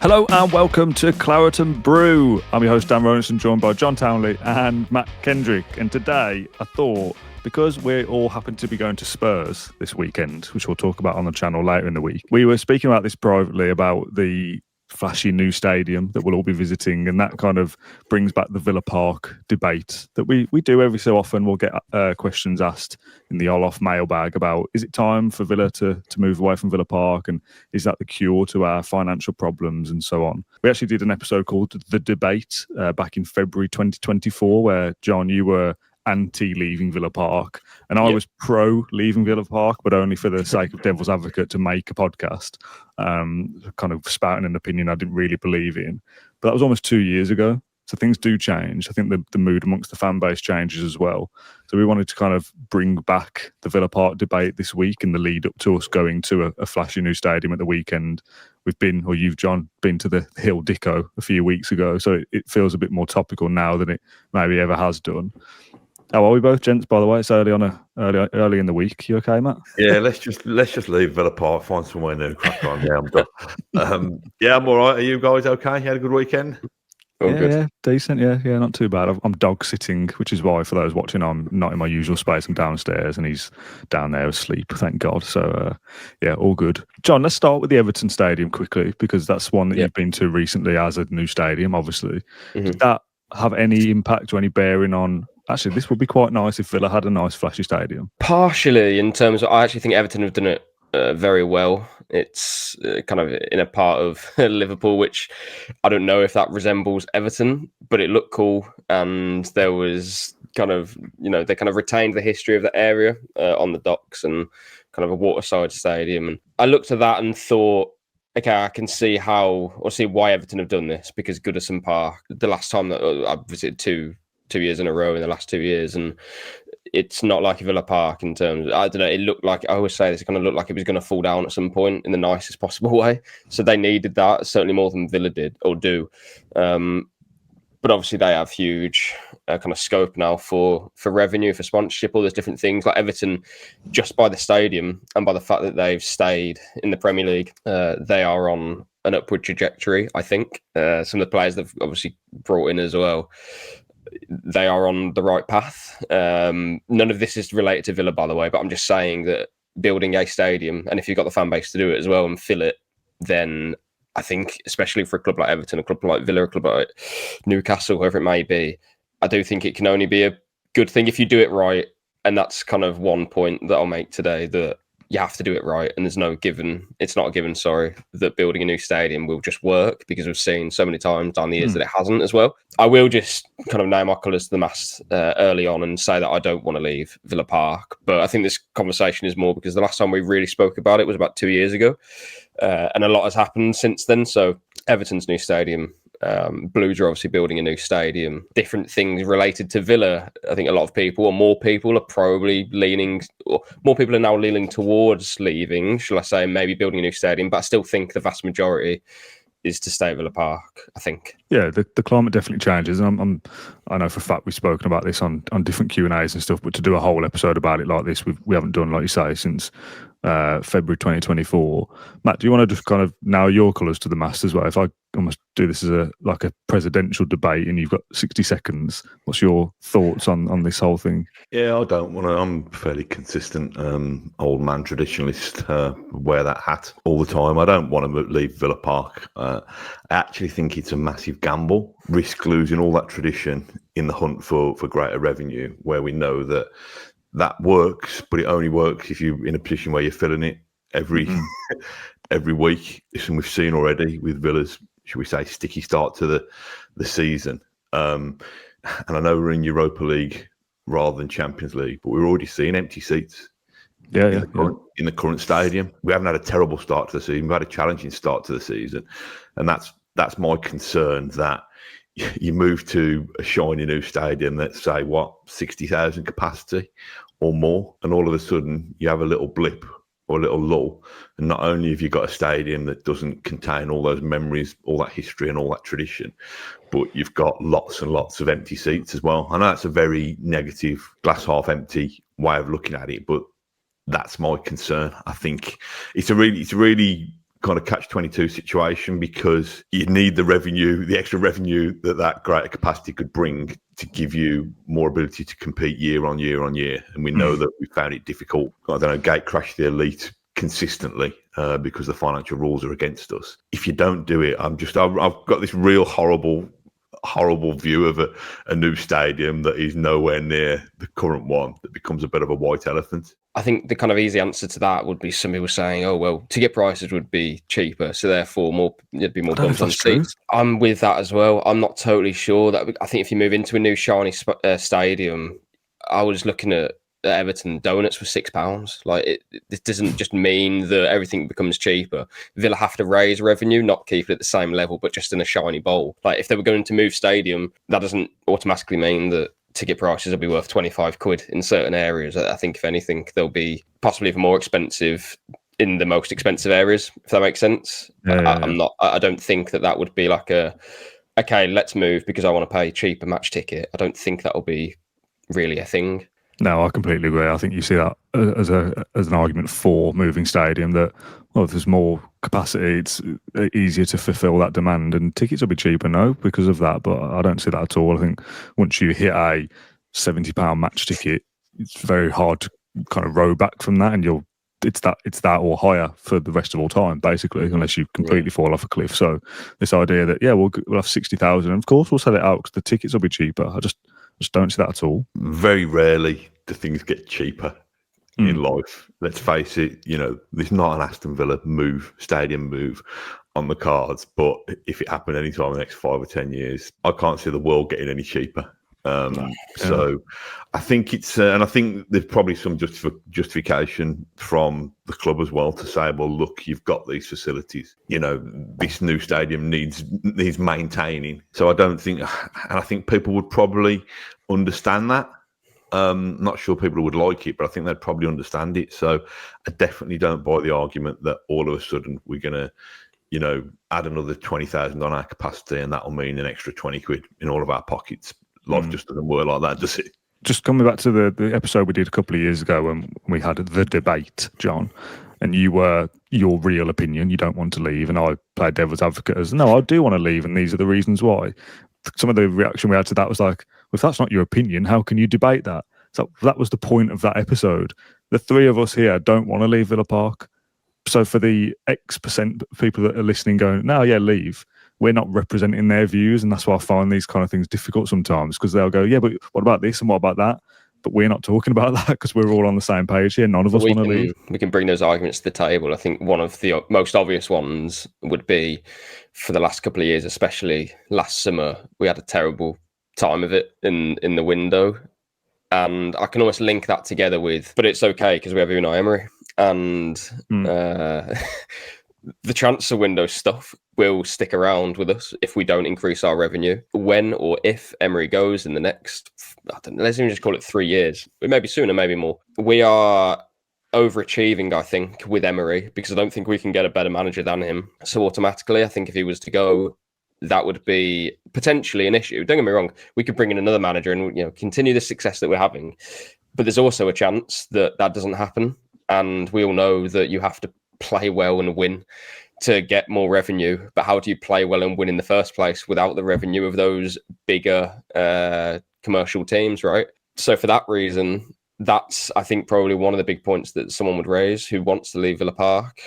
Hello and welcome to Claret Brew. I'm your host Dan Rolinson, joined by John Townley and Matt Kendrick. And today I thought, because we all happen to be going to Spurs this weekend, which we'll talk about on the channel later in the week, we were speaking about this privately about the flashy new stadium that we'll all be visiting, and that kind of brings back the Villa Park debate that we do every so often. We'll get questions asked in the Olof mailbag about, is it time for Villa to move away from Villa Park, and is that the cure to our financial problems, and so on. We actually did an episode called The Debate back in February 2024, where, John, you were anti-leaving Villa Park, and I was pro-leaving Villa Park, but only for the sake of devil's advocate to make a podcast, kind of spouting an opinion I didn't really believe in. But that was almost 2 years ago, so things do change. I think the mood amongst the fan base changes as well. So we wanted to kind of bring back the Villa Park debate this week in the lead up to us going to a flashy new stadium at the weekend. We've been, or you've, John, been to the Hill Dicko a few weeks ago, so it feels a bit more topical now than it maybe ever has done. How are we both, gents, by the way? It's early in the week. You okay, Matt? Yeah, let's just leave Villa Park, find somewhere new, crack on. Yeah, I'm done. Yeah, I'm all right. Are you guys okay? You had a good weekend? Good. Yeah, decent. Yeah, not too bad. I'm dog sitting, which is why, for those watching, I'm not in my usual space. I'm downstairs and he's down there asleep, thank God. So, yeah, all good. John, let's start with the Everton Stadium quickly, because that's one that you've been to recently as a new stadium, obviously. Mm-hmm. Did that have any impact or any bearing on... Actually, this would be quite nice if Villa had a nice flashy stadium. Partially, in terms of, I actually think Everton have done it very well. It's kind of in a part of Liverpool, which I don't know if that resembles Everton, but it looked cool. And there was kind of, they kind of retained the history of the area on the docks and kind of a waterside stadium. And I looked at that and thought, okay, I can see why Everton have done this, because Goodison Park, the last time that I visited two years in a row in the last 2 years, and it's not like Villa Park in terms of, I don't know, it looked like, I always say this, it kind of looked like it was going to fall down at some point in the nicest possible way. So they needed that, certainly more than Villa did or do. But obviously they have huge kind of scope now for revenue, for sponsorship, all those different things. Like Everton, just by the stadium and by the fact that they've stayed in the Premier League, they are on an upward trajectory, I think. Some of the players they've obviously brought in as well, they are on the right path. None of this is related to Villa, by the way, but I'm just saying that building a stadium, and if you've got the fan base to do it as well and fill it, then I think, especially for a club like Everton, a club like Villa, a club like Newcastle, whoever it may be, I do think it can only be a good thing if you do it right. And that's kind of one point that I'll make today, that you have to do it right. And it's not a given, that building a new stadium will just work, because we've seen so many times down the years that it hasn't as well. I will just kind of name my colours to the mast early on and say that I don't want to leave Villa Park. But I think this conversation is more because the last time we really spoke about it was about 2 years ago. And a lot has happened since then. So Everton's new stadium, Blues are obviously building a new stadium, different things related to Villa. I think a lot of people, or more people, are probably more people are now leaning towards leaving, shall I say, maybe building a new stadium. But I still think the vast majority is to stay at Villa Park, I think. Yeah, the climate definitely changes. And I know for a fact we've spoken about this on different Q&As and stuff, but to do a whole episode about it like this, we haven't done, like you say, since February 2024. Matt, do you want to just kind of nail your colours to the mast as well? If I almost do this as a presidential debate and you've got 60 seconds, what's your thoughts on this whole thing? Yeah, I don't want to. I'm fairly consistent, old man traditionalist, wear that hat all the time. I don't want to leave Villa Park. I actually think it's a massive gamble, risk losing all that tradition in the hunt for greater revenue, where we know that works, but it only works if you're in a position where you're filling it every week. And we've seen already with Villa's, should we say, sticky start to the season. And I know we're in Europa League rather than Champions League, but we're already seeing empty seats. In the current stadium. We haven't had a terrible start to the season. We've had a challenging start to the season. And that's my concern, that you move to a shiny new stadium that's, say, 60,000 capacity or more, and all of a sudden you have a little blip or a little lull. And not only have you got a stadium that doesn't contain all those memories, all that history and all that tradition, but you've got lots and lots of empty seats as well. I know that's a very negative, glass half empty way of looking at it, but that's my concern. I think it's a really kind of catch-22 situation, because you need the revenue, the extra revenue that greater capacity could bring to give you more ability to compete year on year on year. And we know that we found it difficult. I don't know, gate crash the elite consistently because the financial rules are against us. If you don't do it, I've got this real horrible view of a new stadium that is nowhere near the current one, that becomes a bit of a white elephant. I think the kind of easy answer to that would be some people saying, oh, well, ticket prices would be cheaper, so therefore there'd be more bums on seats. I'm with that as well. I'm not totally sure. I think if you move into a new shiny stadium, I was looking at Everton donuts for £6. Like, this doesn't just mean that everything becomes cheaper. Villa have to raise revenue, not keep it at the same level, but just in a shiny bowl. Like, if they were going to move stadium, that doesn't automatically mean that ticket prices will be worth 25 quid in certain areas. I think if anything, they'll be possibly even more expensive in the most expensive areas, if that makes sense. I don't think that would be like okay, let's move because I want to pay cheaper match ticket. I don't think that'll be really a thing. No, I completely agree. I think you see that as an argument for moving stadium, that, well, if there's more capacity, it's easier to fulfil that demand, and tickets will be cheaper, because of that. But I don't see that at all. I think once you hit a £70 match ticket, it's very hard to kind of row back from that, and it's that or higher for the rest of all time, basically, unless you completely fall off a cliff. So this idea that, we'll have 60,000, and of course we'll sell it out because the tickets will be cheaper. I just don't see that at all. Very rarely do things get cheaper in life. Let's face it, there's not an Aston Villa stadium move on the cards, but if it happened any time in the next 5 or 10 years, I can't see the world getting any cheaper. So I think and I think there's probably some justification from the club as well to say, well, look, you've got these facilities, this new stadium needs maintaining. So I think people would probably understand that. Not sure people would like it, but I think they'd probably understand it. So I definitely don't buy the argument that all of a sudden we're going to, add another 20,000 on our capacity, and that'll mean an extra 20 quid in all of our pockets. Life just doesn't work like that, does it? Just coming back to the episode we did a couple of years ago when we had the debate, John, and you were your real opinion, you don't want to leave, and I played devil's advocate as, no, I do want to leave, and these are the reasons why. Some of the reaction we had to that was like, well, if that's not your opinion, how can you debate that? So that was the point of that episode. The three of us here don't want to leave Villa Park. So for the X% of people that are listening going, no, leave, we're not representing their views, and that's why I find these kind of things difficult sometimes, because they'll go, but what about this and what about that? But we're not talking about that because we're all on the same page here. None of us want to leave. We can bring those arguments to the table. I think one of the most obvious ones would be, for the last couple of years, especially last summer, we had a terrible time of it in the window. And I can almost link that together with, but it's okay because we have Unai Emery. And the transfer window stuff will stick around with us if we don't increase our revenue. When or if Emery goes in the next, let's even just call it 3 years, maybe sooner, maybe more. We are overachieving, I think, with Emery, because I don't think we can get a better manager than him. So automatically, I think if he was to go, that would be potentially an issue. Don't get me wrong, we could bring in another manager and continue the success that we're having. But there's also a chance that doesn't happen. And we all know that you have to play well and win to get more revenue. But how do you play well and win in the first place without the revenue of those bigger commercial teams, right? So for that reason, that's, I think, probably one of the big points that someone would raise who wants to leave Villa Park.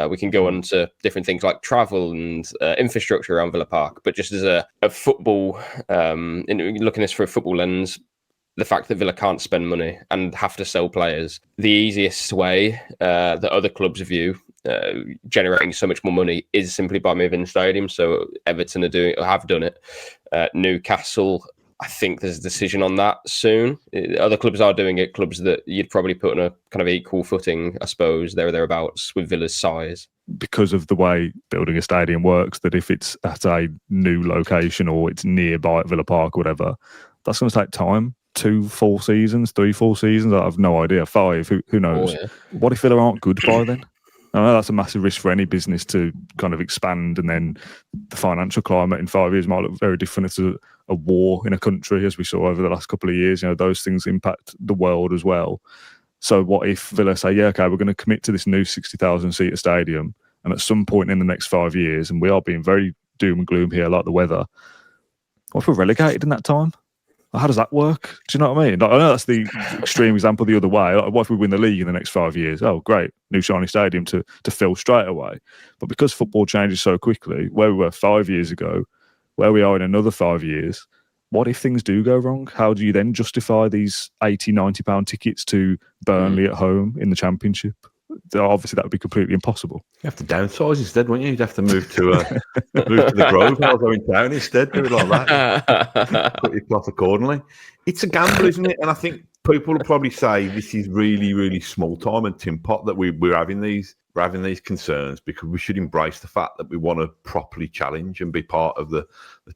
We can go on to different things like travel and infrastructure around Villa Park. But just as a football, looking at this for a football lens, the fact that Villa can't spend money and have to sell players, the easiest way that other clubs view generating so much more money is simply by moving the stadium. So Everton have done it. Newcastle, I think there's a decision on that soon. Other clubs are doing it, clubs that you'd probably put on a kind of equal footing, I suppose, thereabouts with Villa's size. Because of the way building a stadium works, that if it's at a new location or it's nearby at Villa Park or whatever, that's going to take time. 2 full seasons, 3 full seasons, I have no idea. 5, who knows? Oh, yeah. What if Villa aren't good by then? I know that's a massive risk for any business to kind of expand, and then the financial climate in 5 years might look very different. It's a war in a country, as we saw over the last couple of years. Those things impact the world as well. So what if Villa say, okay, we're going to commit to this new 60,000 seater stadium, and at some point in the next 5 years, and we are being very doom and gloom here, like the weather, what if we're relegated in that time? How does that work? Do you know what I mean? Like, I know that's the extreme example the other way. Like, what if we win the league in the next 5 years? Oh, great. New shiny stadium to fill straight away. But because football changes so quickly, where we were 5 years ago, where we are in another 5 years, what if things do go wrong? How do you then justify these £80-90 tickets to Burnley at home in the Championship? Obviously, that would be completely impossible. You have to downsize instead, wouldn't you? You'd have to move to the Grove House in town instead. Do it like that. Put your cloth accordingly. It's a gamble, isn't it? And I think people will probably say this is really, really small time and tin pot that we're having these concerns, because we should embrace the fact that we want to properly challenge and be part of the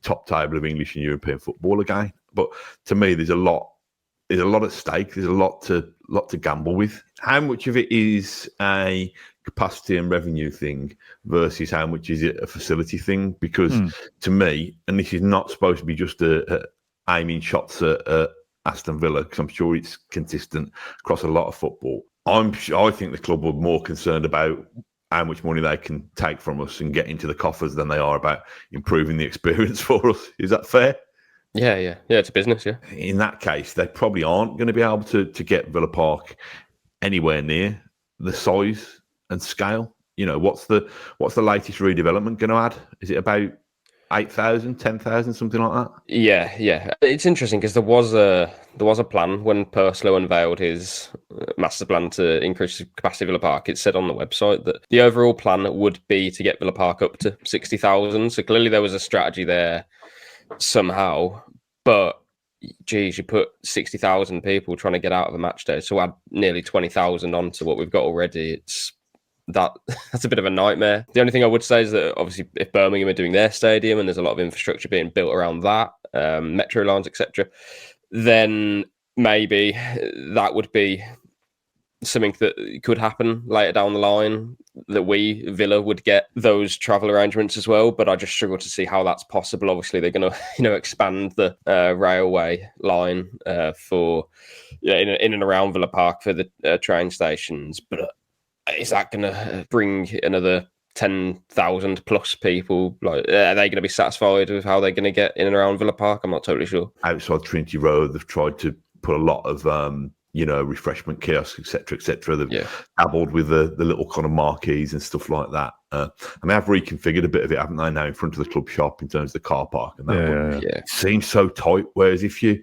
top table of English and European football again. But to me, there's a lot at stake. There's a lot to gamble with. How much of it is a capacity and revenue thing versus how much is it a facility thing? Because to me, and this is not supposed to be just aiming shots at Aston Villa, because I'm sure it's consistent across a lot of football. I think the club are more concerned about how much money they can take from us and get into the coffers than they are about improving the experience for us. Is that fair? Yeah. It's a business. Yeah. In that case, they probably aren't going to be able to get Villa Park anywhere near the size and scale. You know, what's the latest redevelopment going to add? Is it about 8,000, 10,000, something like that? Yeah. It's interesting because there was a plan when Purslow unveiled his master plan to increase the capacity of Villa Park. It said on the website that the overall plan would be to get Villa Park up to 60,000. So clearly there was a strategy there somehow, but geez, you put 60,000 people trying to get out of a match day, so add nearly 20,000 onto what we've got already. That's a bit of a nightmare. The only thing I would say is that obviously if Birmingham are doing their stadium and there's a lot of infrastructure being built around that, metro lines, etc., then maybe that would be something that could happen later down the line, that Villa would get those travel arrangements as well. But I just struggle to see how that's possible. Obviously, they're going to expand the railway line in and around Villa Park for the train stations. But is that going to bring another 10,000 plus people? Like, are they going to be satisfied with how they're going to get in and around Villa Park? I'm not totally sure. Outside Trinity Road, they've tried to put a lot of refreshment kiosks, etc. They've dabbled with the little kind of marquees and stuff like that. I've reconfigured a bit of it, haven't they, now in front of the club shop in terms of the car park and that. Yeah. It seems so tight. Whereas if you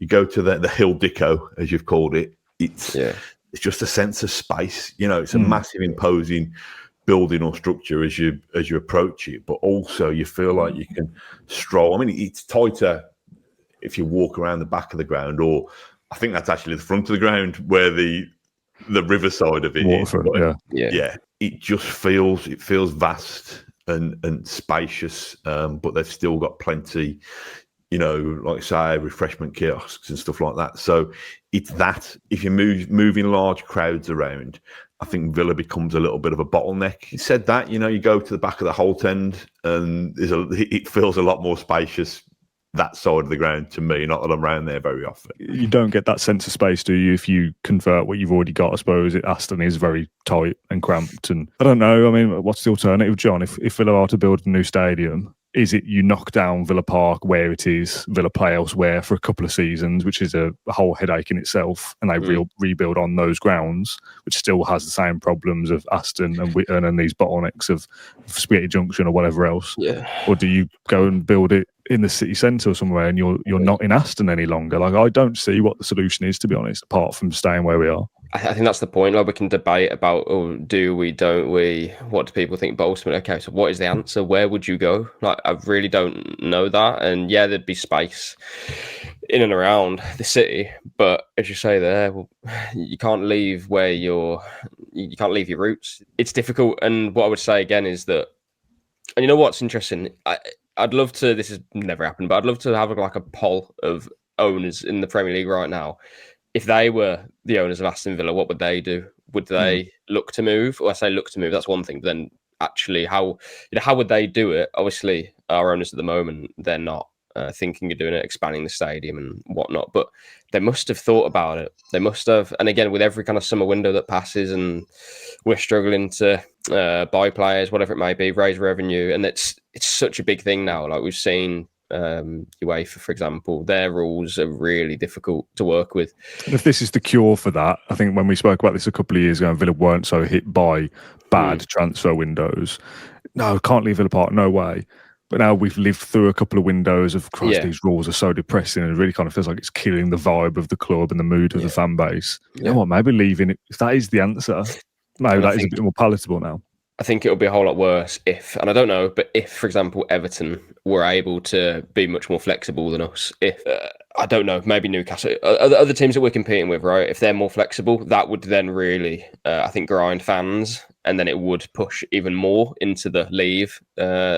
go to the Hill Dico, as you've called it, it's just a sense of space. You know, it's a massive, imposing building or structure as you approach it, but also you feel like you can stroll. I mean, it's tighter if you walk around the back of the ground, or I think that's actually the front of the ground where the river side of it Waterfront, is. Yeah. It just feels vast and spacious, but they've still got plenty, like say refreshment kiosks and stuff like that. So it's that if you're moving large crowds around, I think Villa becomes a little bit of a bottleneck. He said that, you go to the back of the Holt End and it feels a lot more spacious that side of the ground to me, not that I'm around there very often. You don't get that sense of space, do you, if you convert what you've already got? I suppose Aston is very tight and cramped, and I don't know. I mean, what's the alternative, John? If Villa are to build a new stadium, is it you knock down Villa Park where it is, Villa play elsewhere for a couple of seasons, which is a whole headache in itself, and they rebuild on those grounds, which still has the same problems of Aston and Whitton and these bottlenecks of Spaghetti Junction or whatever else? Yeah. Or do you go and build it in the city centre or somewhere and you're not in Aston any longer? Like, I don't see what the solution is, to be honest, apart from staying where we are. I think that's the point. Like, we can debate about, do we, don't we? What do people think? But ultimately, okay, so what is the answer? Where would you go? Like, I really don't know that. And yeah, there'd be space in and around the city, but as you say there, well, you can't leave you can't leave your roots. It's difficult. And what I would say again is that, and you know what's interesting? I'd love to. This has never happened, but I'd love to have like a poll of owners in the Premier League right now. If they were the owners of Aston Villa, what would they do? Would they look to move? Or I say look to move, that's one thing. But then actually, how would they do it? Obviously, our owners at the moment, they're not thinking of doing it, expanding the stadium and whatnot. But they must have thought about it. They must have. And again, with every kind of summer window that passes and we're struggling to buy players, whatever it may be, raise revenue. And it's such a big thing now. Like we've seen UEFA, for example, their rules are really difficult to work with. And if this is the cure for that, I think when we spoke about this a couple of years ago, Villa weren't so hit by bad transfer windows. No, can't leave Villa Park, no way. But now we've lived through a couple of windows of, Christ, these rules are so depressing, and it really kind of feels like it's killing the vibe of the club and the mood of the fan base. You know what, maybe leaving it, if that is the answer, maybe that is a bit more palatable now. I think it'll be a whole lot worse if, and I don't know, but if, for example, Everton were able to be much more flexible than us, if, I don't know, maybe Newcastle, other teams that we're competing with, right, if they're more flexible, that would then really, I think, grind fans, and then it would push even more into the leave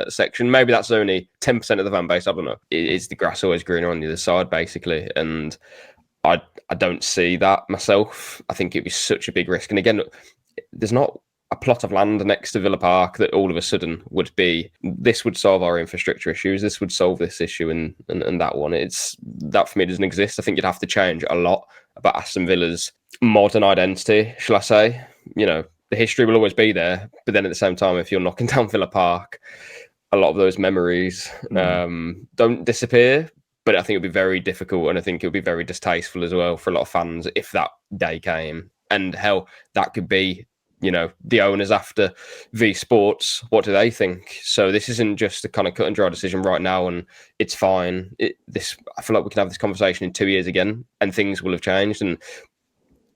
section. Maybe that's only 10% of the fan base, I don't know. Is the grass always greener on the other side, basically? And I don't see that myself. I think it'd be such a big risk. And again, there's not a plot of land next to Villa Park that all of a sudden would be, this would solve our infrastructure issues, this would solve this issue and that one. It's that for me doesn't exist. I think you'd have to change a lot about Aston Villa's modern identity, shall I say. You know, the history will always be there, but then at the same time, if you're knocking down Villa Park, a lot of those memories don't disappear. But I think it'll be very difficult, and I think it'll be very distasteful as well for a lot of fans if that day came. And hell, that could be, you know, the owners after V Sports, what do they think? So this isn't just a kind of cut and dry decision right now and it's fine. I feel like we can have this conversation in 2 years again and things will have changed and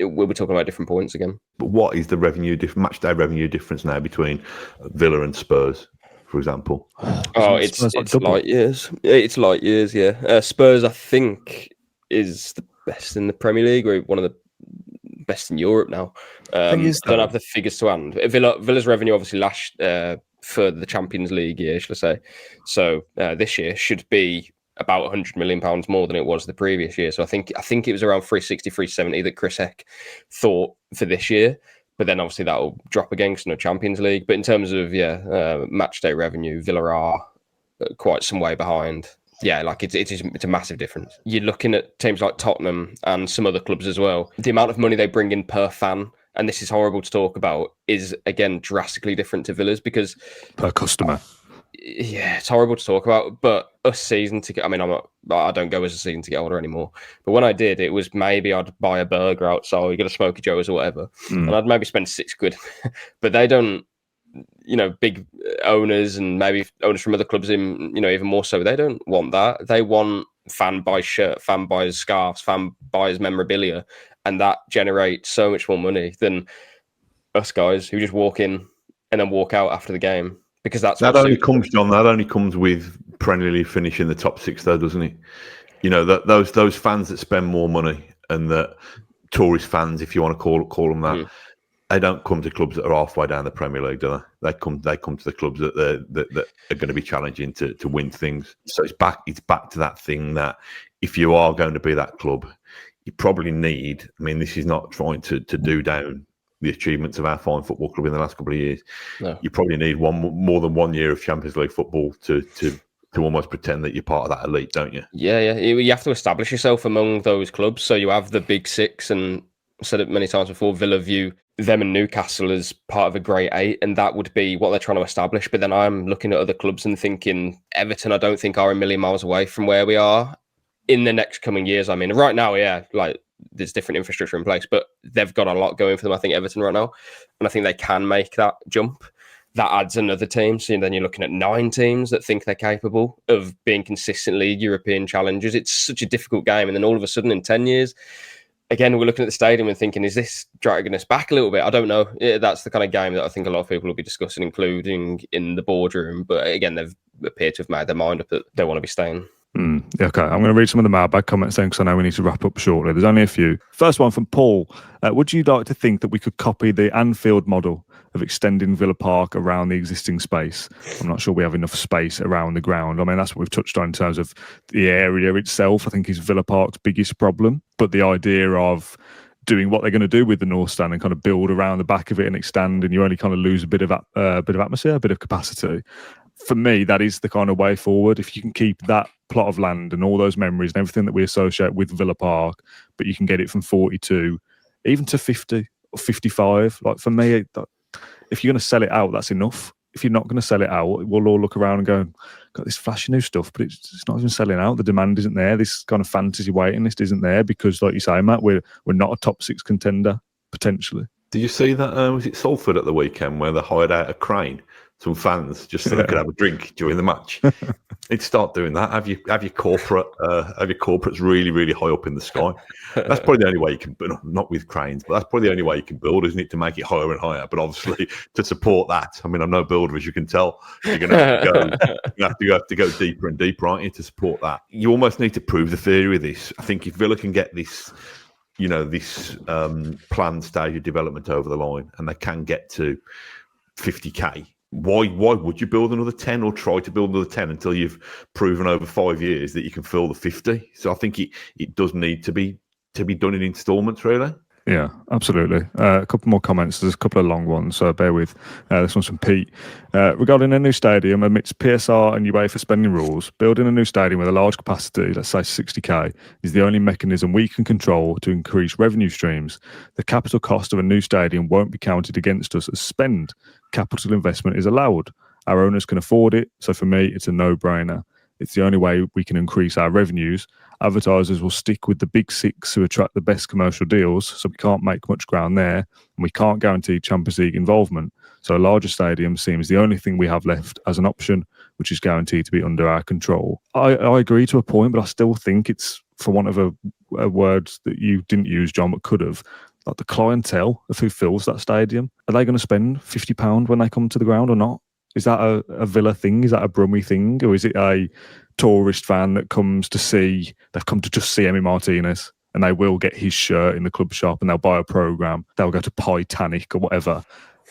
we'll be talking about different points again. But what is the match day revenue difference now between Villa and Spurs, for example? Oh, it's light years. It's light years, yeah. Spurs, I think, is the best in the Premier League or one of the best in Europe now. I don't have the figures to hand. Villa's revenue obviously last for the Champions League year, shall I say. So this year should be about £100 million more than it was the previous year. So I think it was around 360, 370 that Chris Heck thought for this year. But then obviously that will drop again because no Champions League. But in terms of match day revenue, Villa are quite some way behind. Yeah, like it's a massive difference. You're looking at teams like Tottenham and some other clubs as well. The amount of money they bring in per fan, and this is horrible to talk about, is again drastically different to Villa's because per customer. Yeah, it's horrible to talk about. But us season ticket, I mean, I don't go as a season ticket holder anymore. But when I did, it was maybe I'd buy a burger outside, get a Smoky Joe's or whatever, and I'd maybe spend £6. But they don't. You know, big owners and maybe owners from other clubs, even more so, they don't want that. They want fan buys shirt, fan buys scarves, fan buys memorabilia, and that generates so much more money than us guys who just walk in and then walk out after the game because that only comes with Premier League finishing the top six, though, doesn't it? You know that those fans that spend more money and that tourist fans, if you want to call them that. They don't come to clubs that are halfway down the Premier League, do they? They come to the clubs that are going to be challenging to win things. So it's back to that thing that if you are going to be that club, you probably need. I mean, this is not trying to do down the achievements of our fine football club in the last couple of years. No. You probably need more than 1 year of Champions League football to almost pretend that you're part of that elite, don't you? Yeah. You have to establish yourself among those clubs. So you have the big six, and I've said it many times before, Villa view them and Newcastle as part of a great eight, and that would be what they're trying to establish. But then I'm looking at other clubs and thinking Everton, I don't think are a million miles away from where we are in the next coming years. I mean, right now, like there's different infrastructure in place, but they've got a lot going for them, I think, Everton right now. And I think they can make that jump. That adds another team. So then you're looking at 9 teams that think they're capable of being consistently European challengers. It's such a difficult game. And then all of a sudden in 10 years, again, we're looking at the stadium and thinking, is this dragging us back a little bit? I don't know. That's the kind of game that I think a lot of people will be discussing, including in the boardroom. But again, they've appeared to have made their mind up that they want to be staying. Okay, I'm going to read some of the mailbag comments then because I know we need to wrap up shortly. There's only a few. First one from Paul. Would you like to think that we could copy the Anfield model of extending Villa Park around the existing space? I'm not sure we have enough space around the ground. I mean, that's what we've touched on in terms of the area itself. I think is Villa Park's biggest problem. But the idea of doing what they're going to do with the North Stand and kind of build around the back of it and extend, and you only kind of lose a bit of atmosphere, a bit of capacity. for me, that is the kind of way forward. If you can keep that plot of land and all those memories and everything that we associate with Villa Park, but you can get it from 42, even to 50 or 55. Like for me, if you're going to sell it out, that's enough. If you're not going to sell it out, we'll all look around and go, got this flashy new stuff, but it's not even selling out. The demand isn't there. This kind of fantasy waiting list isn't there because, like you say, Matt, we're not a top 6 contender, potentially. Did you see that? Was it Salford at the weekend where they hired out a crane? Some fans just so they could have a drink during the match. Need to start doing that. Have your corporates really, really high up in the sky. That's probably the only way you can, but not with cranes, but that's probably the only way you can build, isn't it, to make it higher and higher? But obviously, to support that, I mean, I'm no builder, as you can tell. You're going to have to go deeper and deeper, aren't you, to support that? You almost need to prove the theory of this. I think if Villa can get this, this planned stage of development over the line, and they can get to 50k. Why would you build another 10 or try to build another 10 until you've proven over 5 years that you can fill the 50? So I think it does need to be done in instalments, really. Yeah, absolutely. A couple more comments. There's a couple of long ones, so bear with. This one's from Pete. Regarding a new stadium, amidst PSR and UEFA spending rules, building a new stadium with a large capacity, let's say 60k, is the only mechanism we can control to increase revenue streams. The capital cost of a new stadium won't be counted against us as spend. Capital investment is allowed. Our owners can afford it, so for me, it's a no-brainer. It's the only way we can increase our revenues. Advertisers will stick with the big 6 who attract the best commercial deals, so we can't make much ground there, and we can't guarantee Champions League involvement. So a larger stadium seems the only thing we have left as an option, which is guaranteed to be under our control. I agree to a point, but I still think it's, for want of a word that you didn't use, John, but could have, like the clientele of who fills that stadium. Are they going to spend £50 when they come to the ground or not? Is that a Villa thing? Is that a Brummy thing? Or is it a tourist fan that comes to see, they've come to just see Emi Martinez and they will get his shirt in the club shop and they'll buy a programme, they'll go to Titanic or whatever.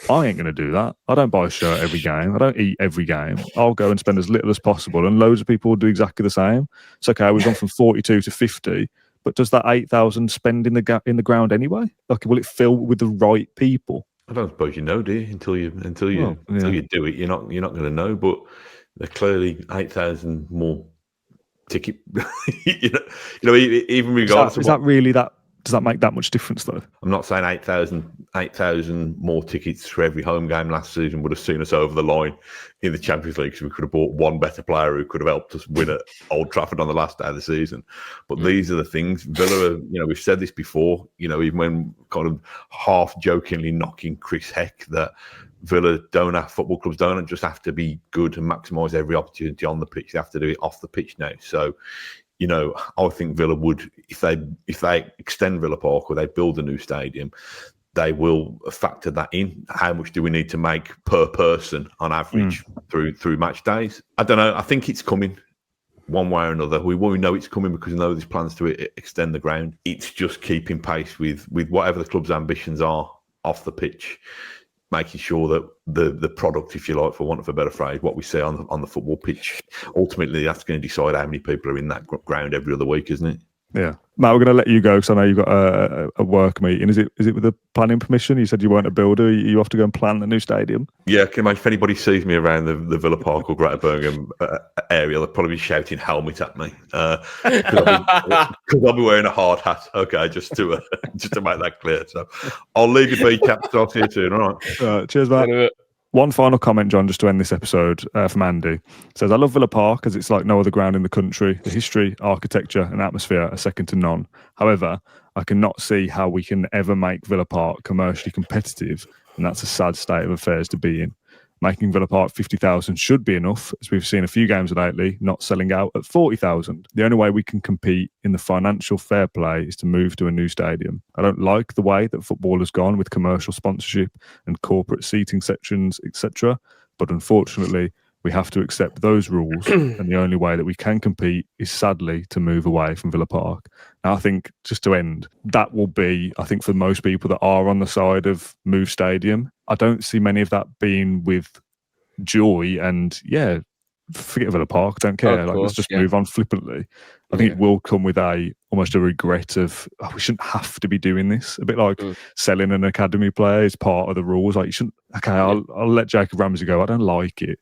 I ain't going to do that. I don't buy a shirt every game. I don't eat every game. I'll go and spend as little as possible, and loads of people will do exactly the same. It's okay, we've gone from 42 to 50, but does that 8,000 spend in the ground anyway? Like, will it fill with the right people? I don't suppose you know, do you? Until you do it, you're not going to know. But they're clearly 8,000 more ticket. Even regardless. Is that really that? Does that make that much difference, though? I'm not saying 8,000 more tickets for every home game last season would have seen us over the line in the Champions League, because we could have bought one better player who could have helped us win at Old Trafford on the last day of the season. But these are the things. Villa, we've said this before, even when kind of half jokingly knocking Chris Heck, that Villa football clubs don't just have to be good and maximise every opportunity on the pitch. They have to do it off the pitch now. So, I think Villa would, if they extend Villa Park or they build a new stadium, they will factor that in. How much do we need to make per person on average through match days? I don't know. I think it's coming one way or another. We know it's coming because we know there's plans to extend the ground. It's just keeping pace with whatever the club's ambitions are off the pitch, making sure that the product, if you like, for want of a better phrase, what we see on the football pitch, ultimately that's going to decide how many people are in that ground every other week, isn't it? Yeah. Matt, we're going to let you go because I know you've got a work meeting. Is it with the planning permission? You said you weren't a builder. You have to go and plan the new stadium? Yeah, I can imagine if anybody sees me around the Villa Park or Greater Birmingham area, they'll probably be shouting helmet at me because I'll be wearing a hard hat. Okay, just to make that clear. So I'll leave you be, chaps. I'll see you soon. All right. Cheers, Matt. One final comment, John, just to end this episode, from Andy. It says, I love Villa Park as it's like no other ground in the country. The history, architecture and atmosphere are second to none. However, I cannot see how we can ever make Villa Park commercially competitive, and that's a sad state of affairs to be in. Making Villa Park 50,000 should be enough, as we've seen a few games lately not selling out at 40,000. The only way we can compete in the financial fair play is to move to a new stadium. I don't like the way that football has gone with commercial sponsorship and corporate seating sections, etc. But unfortunately, we have to accept those rules, and the only way that we can compete is sadly to move away from Villa Park. Now, I think, just to end, that will be, I think, for most people that are on the side of move stadium, I don't see many of that being with joy and, yeah, forget Villa Park, don't care. Let's just move on flippantly. I think it will come with almost a regret of, we shouldn't have to be doing this. A bit like selling an academy player is part of the rules. Like, you shouldn't, I'll let Jacob Ramsey go. I don't like it.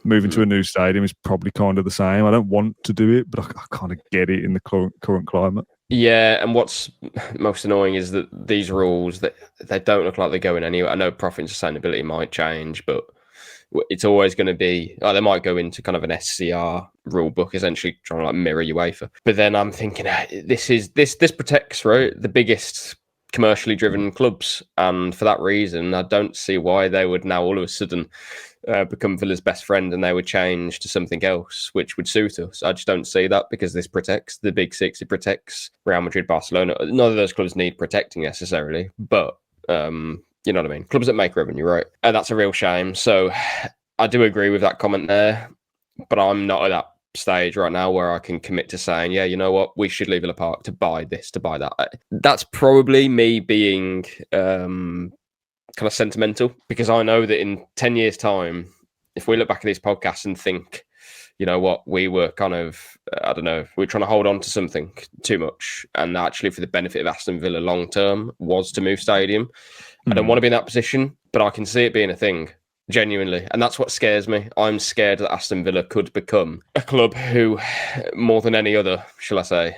moving to a new stadium is probably kind of the same. I don't want to do it, but I kind of get it in the current climate. Yeah, and what's most annoying is that these rules, that they don't look like they're going anywhere. I know profit and sustainability might change, but it's always going to be, they might go into kind of an SCR rule book, essentially trying to like mirror UEFA. But then I'm thinking, this protects, right, the biggest commercially driven clubs, and for that reason, I don't see why they would now all of a sudden become Villa's best friend and they would change to something else which would suit us. I just don't see that, because this protects the big six. It protects Real Madrid, Barcelona. None of those clubs need protecting necessarily, but you know what I mean? Clubs that make revenue, right? And that's a real shame. So I do agree with that comment there, but I'm not at that stage right now where I can commit to saying, yeah, you know what, we should leave Villa Park to buy this, to buy that. That's probably me being kind of sentimental, because I know that in 10 years' time, if we look back at these podcasts and think, you know what, we were kind of, I don't know, we were trying to hold on to something too much, and actually for the benefit of Aston Villa long term was to move stadium. I don't want to be in that position, but I can see it being a thing, genuinely. And that's what scares me. I'm scared that Aston Villa could become a club who, more than any other, shall I say,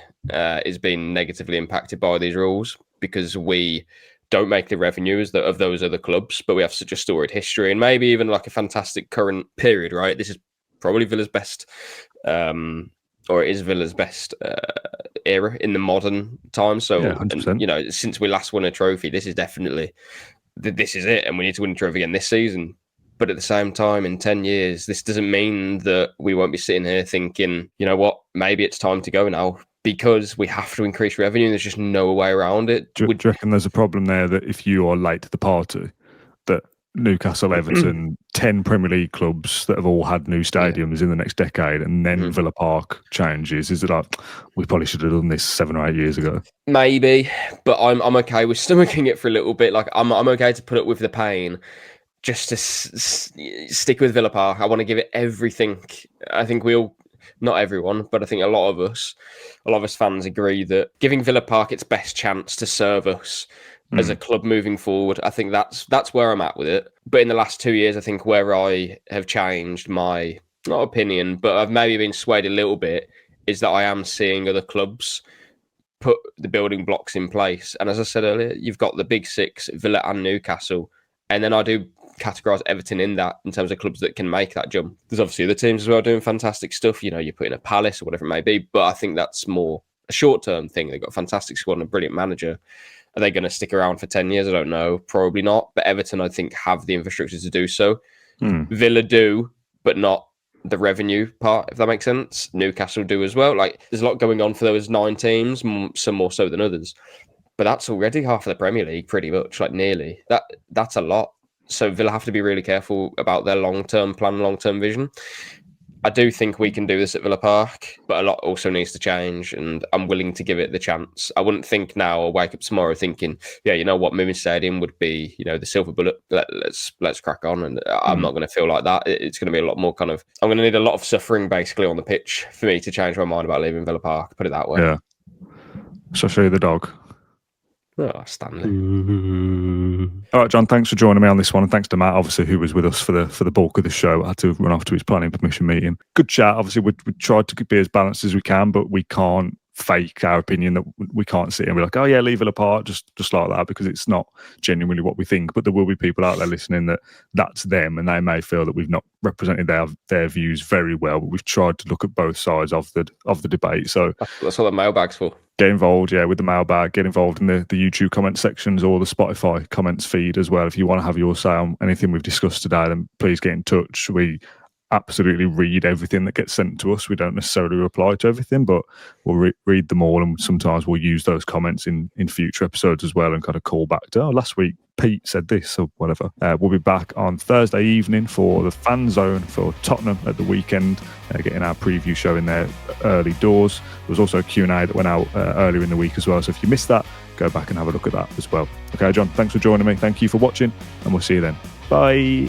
is being negatively impacted by these rules, because we don't make the revenues of those other clubs, but we have such a storied history and maybe even like a fantastic current period, right? This is probably Villa's best, or it is Villa's best era in the modern time. So, yeah, and, you know, since we last won a trophy, this is definitely, this is it, and we need to win a trophy again this season. But at the same time, in 10 years, this doesn't mean that we won't be sitting here thinking, you know what, maybe it's time to go now, because we have to increase revenue. There's just no way around it. Do you reckon there's a problem there that if you are late to the party, that Newcastle, Everton, 10 Premier League clubs that have all had new stadiums in the next decade, and then Villa Park changes? Is it like, we probably should have done this 7 or 8 years ago? Maybe, but I'm okay with stomaching it for a little bit. Like, I'm okay to put up with the pain just to stick with Villa Park. I want to give it everything. I think we all, not everyone, but I think a lot of us fans agree that giving Villa Park its best chance to serve us as a club moving forward, I think that's where I'm at with it. But in the last 2 years, I think where I have changed my, not opinion, but I've maybe been swayed a little bit, is that I am seeing other clubs put the building blocks in place. And as I said earlier, you've got the big six, Villa and Newcastle. And then I do categorise Everton in that, in terms of clubs that can make that jump. There's obviously other teams as well doing fantastic stuff. You know, you put in a Palace or whatever it may be, but I think that's more a short-term thing. They've got a fantastic squad and a brilliant manager. Are they going to stick around for 10 years? I don't know. Probably not. But Everton, I think, have the infrastructure to do so. Villa do, but not the revenue part, if that makes sense. Newcastle do as well. Like, there's a lot going on for those 9 teams, some more so than others. But that's already half of the Premier League, pretty much, like nearly. That's a lot. So Villa have to be really careful about their long-term plan, long-term vision. I do think we can do this at Villa Park, but a lot also needs to change, and I'm willing to give it the chance. I wouldn't think now or wake up tomorrow thinking, yeah, you know what, moving stadium would be, you know, the silver bullet. Let's crack on. And I'm not going to feel like that. It's going to be a lot more kind of, I'm going to need a lot of suffering basically on the pitch for me to change my mind about leaving Villa Park, put it that way. Yeah. Shall I show you the dog? Oh, Stanley. All right, John, thanks for joining me on this one, and thanks to Matt, obviously, who was with us for the bulk of the show. I had to run off to his planning permission meeting. Good chat. Obviously, we tried to be as balanced as we can, but we can't fake our opinion. That we can't sit and be like, oh yeah, leave it apart, just like that, because it's not genuinely what we think. But there will be people out there listening that's them, and they may feel that we've not represented their views very well. But we've tried to look at both sides of the debate. So that's what the mailbag's for. Get involved, with the mailbag. Get involved in the YouTube comment sections or the Spotify comments feed as well. If you want to have your say on anything we've discussed today, then please get in touch. We absolutely read everything that gets sent to us. We don't necessarily reply to everything, but we'll read them all, and sometimes we'll use those comments in future episodes as well, and kind of call back to, last week Pete said this or whatever. We'll be back on Thursday evening for the Fan Zone for Tottenham at the weekend, getting our preview show in there early doors. There was also a Q&A that went out earlier in the week as well, so if you missed that, go back and have a look at that as well. Okay, John, thanks for joining me. Thank you for watching, and we'll see you then. Bye.